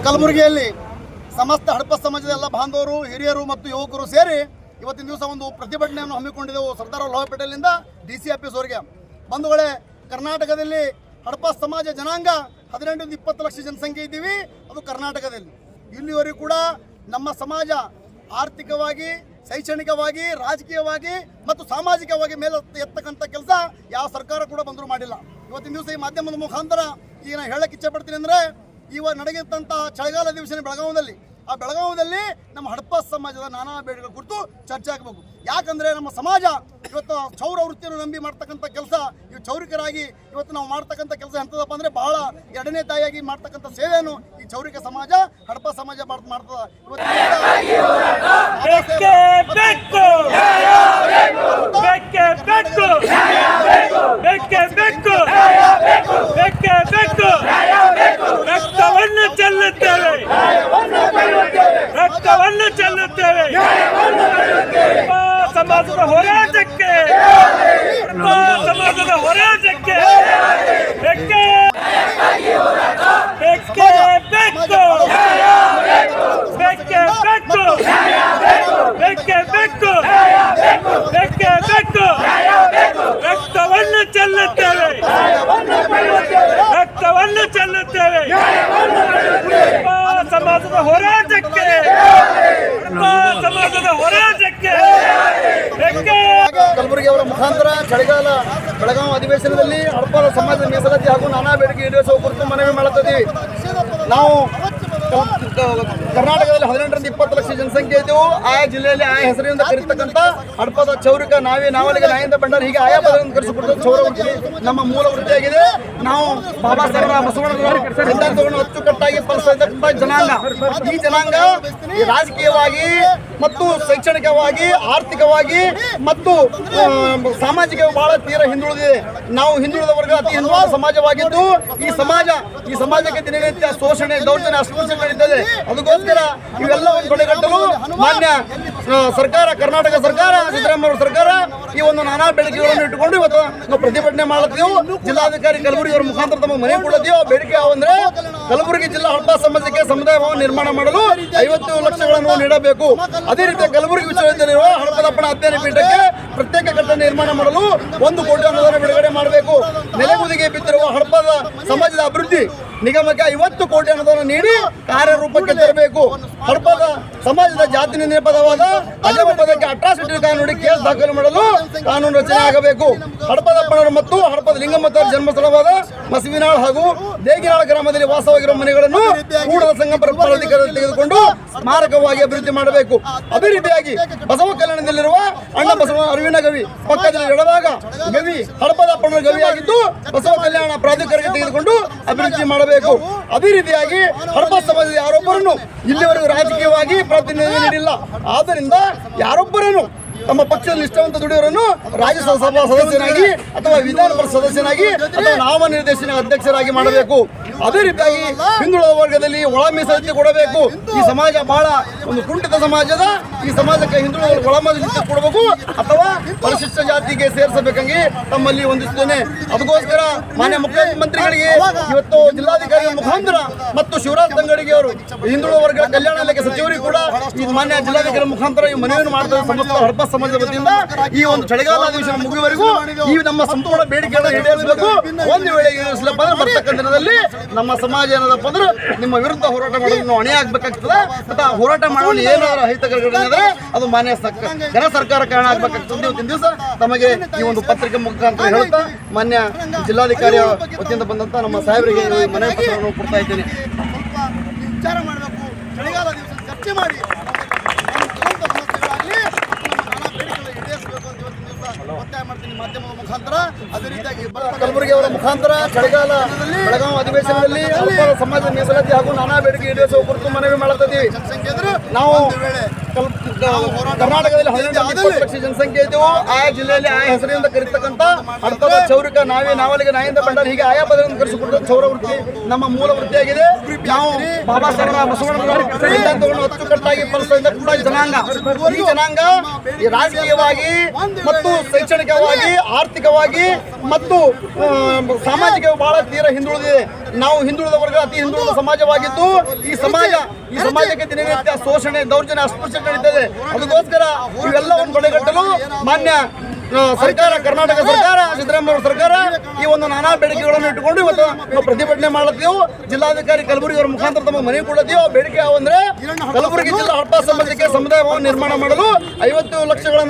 ಕಲಬುರಗಿಯಲ್ಲಿ ಸಮಸ್ತ ಹಡಪ ಸಮಾಜದ ಎಲ್ಲ ಬಾಂಧವರು, ಹಿರಿಯರು ಮತ್ತು ಯುವಕರು ಸೇರಿ ಇವತ್ತಿನ ದಿವಸ ಒಂದು ಪ್ರತಿಭಟನೆಯನ್ನು ಹಮ್ಮಿಕೊಂಡಿದ್ದೆವು. ಸರ್ದಾರ್ ವಲ್ಲಭಾಯ್ ಪಟೇಲಿಂದ DC ಆಫೀಸ್ವರೆಗೆ. ಬಂಧುಗಳೇ, ಕರ್ನಾಟಕದಲ್ಲಿ ಹಡಪ ಸಮಾಜ ಜನಾಂಗ 18-20 ಲಕ್ಷ ಜನಸಂಖ್ಯೆ ಇದ್ದೀವಿ. ಅದು ಕರ್ನಾಟಕದಲ್ಲಿ. ಇಲ್ಲಿವರೆಗೂ ಕೂಡ ನಮ್ಮ ಸಮಾಜ ಆರ್ಥಿಕವಾಗಿ, ಶೈಕ್ಷಣಿಕವಾಗಿ, ರಾಜಕೀಯವಾಗಿ ಮತ್ತು ಸಾಮಾಜಿಕವಾಗಿ ಮೇಲೆ ಎತ್ತಕ್ಕಂಥ ಕೆಲಸ ಯಾವ ಸರ್ಕಾರ ಕೂಡ ಬಂದರೂ ಮಾಡಿಲ್ಲ. ಇವತ್ತಿನ ದಿವಸ ಈ ಮಾಧ್ಯಮದ ಮುಖಾಂತರ ಈಗ ನಾನು ಹೇಳಕ್ಕೆ ಇಚ್ಛೆ ಪಡ್ತೀನಿ ಅಂದರೆ, ಇವಾಗ ನಡೆಯುತ್ತಂತಹ ಚಳಿಗಾಲ ಅಧಿವೇಶನ ಬೆಳಗಾವಿಯಲ್ಲಿ, ಆ ಬೆಳಗಾವಿಯಲ್ಲಿ ನಮ್ಮ ಹಡಪ ಸಮಾಜದ ನಾನಾ ಬೇಡಿಕೆಗಳ ಕುರಿತು ಚರ್ಚೆ ಆಗಬೇಕು. ಯಾಕಂದರೆ ನಮ್ಮ ಸಮಾಜ ಇವತ್ತು ಚೌರ ವೃತ್ತಿಯನ್ನು ನಂಬಿ ಮಾಡ್ತಕ್ಕಂಥ ಕೆಲಸ, ಇವು ಚೌರಿಕರಾಗಿ ಇವತ್ತು ನಾವು ಮಾಡ್ತಕ್ಕಂಥ ಕೆಲಸ ಎಂಥದಪ್ಪ ಅಂದರೆ ಬಹಳ ಎರಡನೇ ತಾಯಿಯಾಗಿ ಮಾಡ್ತಕ್ಕಂಥ ಸೇವೆಯನ್ನು ಈ ಚೌರಿಕ ಸಮಾಜ, ಹಡಪ ಸಮಾಜ ಮಾಡ್ತದೆ. ರಕ್ತವನ್ನು ಚೆಲ್ಲುತ್ತೇವೆ ಸಮಾಜದ ಹೋರಾಟಕ್ಕೆ, ಸಮಾಜದ ಹೋರಾಟಕ್ಕೆ ಬೆಕ್ಕೆ ರಕ್ತವನ್ನು ಚೆಲ್ಲುತ್ತೇವೆ, ರಕ್ತವನ್ನು ಚೆಲ್ಲುತ್ತೇವೆ ಸಮಾಜದ ಹೋರಾಟಕ್ಕೆ, ಸಮಾಜದ ಹೋರಾಟಕ್ಕೆ. ಕಲಬುರಗಿ ಅವರ ಮುಖಾಂತರ ಚಳಿಗಾಲ ಬೆಳಗಾವಿ ಅಧಿವೇಶನದಲ್ಲಿ ಹಡಪ ಸಮಾಜದ ಮೀಸಲಾತಿ ಹಾಗೂ ನಾನಾ ಬೇಡಿಕೆ ಈಡೇರಿಸುವ ಕುರಿತು ಮನವಿ ಮಾಡುತ್ತಿದ್ದೀವಿ. ನಾವು ಕರ್ನಾಟಕದಲ್ಲಿ 18-20 ಲಕ್ಷ ಜನಸಂಖ್ಯೆ ಇದ್ದೆವು. ಆಯಾ ಜಿಲ್ಲೆಯಲ್ಲಿ ಆಯಾ ಹೆಸರಿನಿಂದ ಕರೀತಕ್ಕಂಥ ಹಡಪದ ಚೌರಿಕ, ನಾವಲಿಗೆ, ನಾಯಿಂದ ಬಂಡಾರ, ಹೀಗೆ ಆಯಾ ಪದಗಳನ್ನು ಕರೆಸಿಕೊಟ್ಟು ಚೌರ ವೃತ್ತಿ ನಮ್ಮ ಮೂಲ ವೃತ್ತಿಯಾಗಿದೆ. ನಾವು ಬಾಬಾ ಸಾಹೇಬರ ಬಸವಣ್ಣನವರ ಸಿದ್ಧಾಂತಗಳನ್ನು ಅಚ್ಚುಕಟ್ಟಾಗಿ ಪಾಲಿಸತಕ್ಕಂಥ ಜನಾಂಗ. ಈ ಜನಾಂಗ ರಾಜಕೀಯವಾಗಿ ಮತ್ತು ಶೈಕ್ಷಣಿಕವಾಗಿ, ಆರ್ಥಿಕವಾಗಿ ಮತ್ತು ಸಾಮಾಜಿಕವಾಗಿ ಬಹಳ ತೀರ ಹಿಂದುಳಿದಿದೆ. ನಾವು ಹಿಂದುಳಿದ ವರ್ಗ, ಅತಿ ಹಿಂದುಳಿದ ಸಮಾಜವಾಗಿದ್ದು ಈ ಸಮಾಜಕ್ಕೆ ದಿನನಿತ್ಯ ಶೋಷಣೆ, ದೌರ್ಜನ್ಯ, ಅಸ್ಪೃಶ್ಯತೆ ನಡೀತದೆ. ಅದಕ್ಕೋಸ್ಕರ ಇವೆಲ್ಲವನ್ನು ತಡೆಗಟ್ಟಲು ಮಾನ್ಯ ಸರ್ಕಾರ, ಕರ್ನಾಟಕ ಸರ್ಕಾರ, ಸಿದ್ದರಾಮಯ್ಯ ಸರ್ಕಾರ ಈ ಒಂದು ನಾನಾ ಬೇಡಿಕೆಗಳನ್ನು ಇಟ್ಟುಕೊಂಡು ಇವತ್ತು ನಾವು ಪ್ರತಿಭಟನೆ ಮಾಡುತ್ತೇವೆ. ಜಿಲ್ಲಾಧಿಕಾರಿ ಕಲಬುರಗಿ ಅವರ ಮುಖಾಂತರ ತಮಗೆ ಮನೆ ಕೊಡುತ್ತೀವಿ. ಆ ಬೇಡಿಕೆ ಯಾವಂದ್ರೆ ಕಲಬುರಗಿ ಜಿಲ್ಲಾ ಹಡಪ ಸಮಾಜಕ್ಕೆ ಸಮುದಾಯ ಭವನ ನಿರ್ಮಾಣ ಮಾಡಲು 50 ಲಕ್ಷಗಳನ್ನು ನೀಡಬೇಕು. ಅದೇ ರೀತಿ ಕಲಬುರಗಿ ವಿಶ್ವವಿದ್ಯಾಲಯ ಹಡಪದಪ್ಪನ ಅಧ್ಯಯನ ಪೀಠಕ್ಕೆ ಪ್ರತ್ಯೇಕ ಕಟ್ಟಡ ನಿರ್ಮಾಣ ಮಾಡಲು 1 ಕೋಟಿ ಅನುದಾನ ಬಿಡುಗಡೆ ಮಾಡಬೇಕು. ನೆಲೆಗುದಿಗೆ ಬಿದ್ದಿರುವ ಹಡಪದ ಸಮಾಜದ ಅಭಿವೃದ್ಧಿ ನಿಗಮಕ್ಕೆ 50 ಕೋಟಿ ಅನುದಾನ ನೀಡಿ ಕಾರ್ಯರೂಪಕ್ಕೆ ತರಬೇಕು. ಹಡಪದ ಸಮಾಜದ ಜಾತಿ ನಿಂದನೀಯ ಅಜಮ ಪದಕ್ಕೆ ಅಟ್ರಾಸಿಟಿ ಕಾನೂನು ಕೇಸ್ ದಾಖಲು ಮಾಡಲು ಕಾನೂನು ರಚನೆ ಆಗಬೇಕು. ಹಡಪದಪ್ಪನವರು ಮತ್ತು ಹಡಪದ ಲಿಂಗಮ್ಮತ್ತವರ ಜನ್ಮಸ್ಥಳವಾದ ಮಸವಿನಾಳ್ ಹಾಗೂ ದೇಗಿನಾಳ್ ಗ್ರಾಮದಲ್ಲಿ ವಾಸವಾಗಿರುವ ಮನೆಗಳನ್ನು ಕೂಡಲ ಸಂಗಮ ಪ್ರಾಧಿಕಾರದಲ್ಲಿ ತೆಗೆದುಕೊಂಡು ಸ್ಮಾರಕವಾಗಿ ಅಭಿವೃದ್ಧಿ ಮಾಡಬೇಕು. ಅದೇ ರೀತಿಯಾಗಿ ಬಸವ ಕಲ್ಯಾಣದಲ್ಲಿರುವ ಅಣ್ಣ ಬಸವ ಅರಿವಿನ ಗವಿ ಪಕ್ಕದಲ್ಲಿ ಎಡವಾಗ ಗವಿ ಹಡಪದಪ್ಪನವರ ಗವಿಯಾಗಿದ್ದು ಬಸವ ಕಲ್ಯಾಣ ಪ್ರಾಧಿಕಾರಕ್ಕೆ ತೆಗೆದುಕೊಂಡು ಅಭಿವೃದ್ಧಿ ಮಾಡಬೇಕು. ಅದೇ ರೀತಿಯಾಗಿ ಹಡಪ ಸಮಾಜದ ಯಾರೊಬ್ಬರನ್ನು ಇಲ್ಲಿವರೆಗೂ ರಾಜಕೀಯವಾಗಿ ಪ್ರಾತಿನಿಧ್ಯ ನೀಡಿಲ್ಲ. ಆದ್ದರಿಂದ ಯಾರೊಬ್ಬರನ್ನು ತಮ್ಮ ಪಕ್ಷದ ನಿಷ್ಠಾವಂತ ದುಡಿಯವರನ್ನು ರಾಜ್ಯಸಭಾ ಸದಸ್ಯನಾಗಿ ಅಥವಾ ವಿಧಾನ ಪರಿಷತ್ ಸದಸ್ಯನಾಗಿ ಅಥವಾ ನಾಮನಿರ್ದೇಶನ ಅಧ್ಯಕ್ಷರಾಗಿ ಮಾಡಬೇಕು. ಅದೇ ರೀತಿಯಾಗಿ ಹಿಂದುಳಿದ ವರ್ಗದಲ್ಲಿ ಒಳ ಮೀಸಲಾತಿ ಕೊಡಬೇಕು. ಈ ಸಮಾಜ ಬಹಳ ಒಂದು ಕುಂಠಿತ ಸಮಾಜದ, ಈ ಸಮಾಜಕ್ಕೆ ಹಿಂದುಳಿದ ಒಳ ಮೀಸಲಾತಿ ಕೊಡಬೇಕು ಅಥವಾ ಪರಿಶಿಷ್ಟ ಜಾತಿಗೆ ಸೇರಿಸಬೇಕಂಗೆ ತಮ್ಮಲ್ಲಿ ಹೊಂದಿಸುತ್ತೇನೆ. ಅದಕ್ಕೋಸ್ಕರ ಮಾನ್ಯ ಮುಖ್ಯಮಂತ್ರಿಗಳಿಗೆ ಇವತ್ತು ಜಿಲ್ಲಾಧಿಕಾರಿ ಮುಖಾಂತರ ಮತ್ತು ಶಿವರಾಜ್ ತಂಗಡಿಗೆ ಅವರು ಹಿಂದುಳಿದ ವರ್ಗ ಕಲ್ಯಾಣ ಇಲಾಖೆ ಸಚಿವರಿಗೆ ಕೂಡ ಈ ಮಾನ್ಯ ಜಿಲ್ಲಾಧಿಕಾರಿ ಮುಖಾಂತರ ಈ ಮನವಿಯನ್ನು ಮಾಡ್ತಾರೆ. ಸಮಸ್ತ ಹಡಪ ಸಮಾಜದ ವತಿಯಿಂದ ಈ ಒಂದು ಚಳಿಗಾಲ ಅಧಿವೇಶನ ಮುಗಿಯುವವರೆಗೂ ಈ ನಮ್ಮ ಸಂಪೂರ್ಣ ಬೇಡಿಕೆಗಳನ್ನು ಈಡೇರಿಸಬೇಕು. ಒಂದು ವೇಳೆ ಈಡೇರಿಸಲಪ್ಪ ಅಂದ್ರೆ ಬರ್ತಕ್ಕಂಥ ದಿನದಲ್ಲಿ ನಮ್ಮ ಸಮಾಜ ಏನದಪ್ಪ ಅಂದ್ರೆ ನಿಮ್ಮ ವಿರುದ್ಧ ಹೋರಾಟ ಮಾಡೋದನ್ನು ಹೊಣೆ ಆಗ್ಬೇಕಾಗ್ತದೆ. ಅಥವಾ ಹೋರಾಟ ಮಾಡಲು ಏನಾದರೂ ಅಹಿತಕರಗಳಿದ್ರೆ ಅದು ಮಾನ್ಯ ಜನ ಸರ್ಕಾರ ಕಾರಣ ಆಗ್ಬೇಕಾಗ್ತದೆ. ಇವತ್ತಿನ ದಿವಸ ತಮಗೆ ಈ ಒಂದು ಪತ್ರಿಕೆ ಮುಖಾಂತರ ಹೇಳ್ತಾ ಮಾನ್ಯ ಜಿಲ್ಲಾಧಿಕಾರಿ ವತಿಯಿಂದ ಬಂದಂತ ನಮ್ಮ ಸಾಹೇಬರಿಗೆ ಮನವಿ ಪತ್ರವನ್ನು ಕೊಡ್ತಾ ಇದ್ದೇನೆ. ವಿಚಾರ ಮಾಡಬೇಕು, ಚಳಿಗಾಲ ದಿವಸ ಚರ್ಚೆ ಮಾಡಿ ಒತ್ತಾಯ ಮಾಡ್ತೀನಿ ಮಾಧ್ಯಮದ ಮುಖಾಂತರ. ಅದೇ ರೀತಿಯಾಗಿ ಕಲಬುರಗಿ ಅವರ ಮುಖಾಂತರ ಚಳಿಗಾಲ ಬೆಳಗಾವಿ ಅಧಿವೇಶನದಲ್ಲಿ ಹಡಪ ಸಮಾಜದ ಮೀಸಲಾತಿ ಹಾಗೂ ನಾನಾ ಬೇಡಿಕೆ ಈಡೇರಿಸುವ ಕುರಿತು ಮನವಿ ಮಾಡುತ್ತಿದ್ದೀವಿ. ನಾವು ಕರ್ನಾಟಕದಲ್ಲಿ 18-20 ಲಕ್ಷ ಜನಸಂಖ್ಯೆ ಇದ್ದೆವು. ಆಯಾ ಜಿಲ್ಲೆಯಲ್ಲಿ ಆಯಾ ಹೆಸರಿನಿಂದ ಕರೀತಕ್ಕಂಥ ಹಡಪದ ಚೌರಿಕ ನಾವಿ ನಾವಲಿಗೆ ನಾಯಿಂದ ಬಂಡಾರ ಹೀಗೆ ಆಯಾ ಪದಗಳನ್ನು ಕರೆಸಿಕೊಡುವುದು ಚೌರ ವೃತ್ತಿ ನಮ್ಮ ಮೂಲ ವೃತ್ತಿಯಾಗಿದೆ. ನಾವು ಬಾಬಾ ಸಾಹೇಬರ ಬಸವಣ್ಣನವರ ಸಿದ್ಧಾಂತವನ್ನು ಅಚ್ಚುಕಟ್ಟಾಗಿ ಪಾಲಿಸುವುದರಿಂದ ಕೂಡ ಈ ಜನಾಂಗ ಈ ರಾಜಕೀಯವಾಗಿ ಮತ್ತು ಶೈಕ್ಷಣಿಕವಾಗಿ ಆರ್ಥಿಕವಾಗಿ ಮತ್ತು ಸಾಮಾಜಿಕ ಬಹಳ ತೀರ ಹಿಂದುಳಿದಿದೆ. ನಾವು ಹಿಂದುಳಿದ ವರ್ಗ ಅತಿ ಹಿಂದುಳಿದ ಸಮಾಜವಾಗಿದ್ದು ಈ ಸಮಾಜಕ್ಕೆ ದಿನನಿತ್ಯ ಶೋಷಣೆ ದೌರ್ಜನ್ಯ ಅಸ್ಪೃಶ್ಯತೆ ನಡೀತದೆ. ಅದಕ್ಕೋಸ್ಕರ ಇವೆಲ್ಲವನ್ನು ತಡೆಗಟ್ಟಲು ಮಾನ್ಯ ಸರ್ಕಾರ ಕರ್ನಾಟಕ ಸರ್ಕಾರ ಸಿದ್ದರಾಮಯ್ಯ ಸರ್ಕಾರ ಈ ಒಂದು ನಾನಾ ಬೇಡಿಕೆಗಳನ್ನು ಇಟ್ಟುಕೊಂಡು ಇವತ್ತು ನಾವು ಪ್ರತಿಭಟನೆ ಮಾಡುತ್ತೇವೆ. ಜಿಲ್ಲಾಧಿಕಾರಿ ಕಲಬುರಗಿ ಅವರ ಮುಖಾಂತರ ತಮಗೆ ಮನವಿ ಕೊಡುತ್ತೀವಿ. ಬೇಡಿಕೆ ಅಂದರೆ ಕಲಬುರಗಿ ಜಿಲ್ಲಾ ಹಡಪ ಸಮಾಜಕ್ಕೆ ಸಮುದಾಯ ಭವನ ನಿರ್ಮಾಣ ಮಾಡಲು 50 ಲಕ್ಷಗಳನ್ನು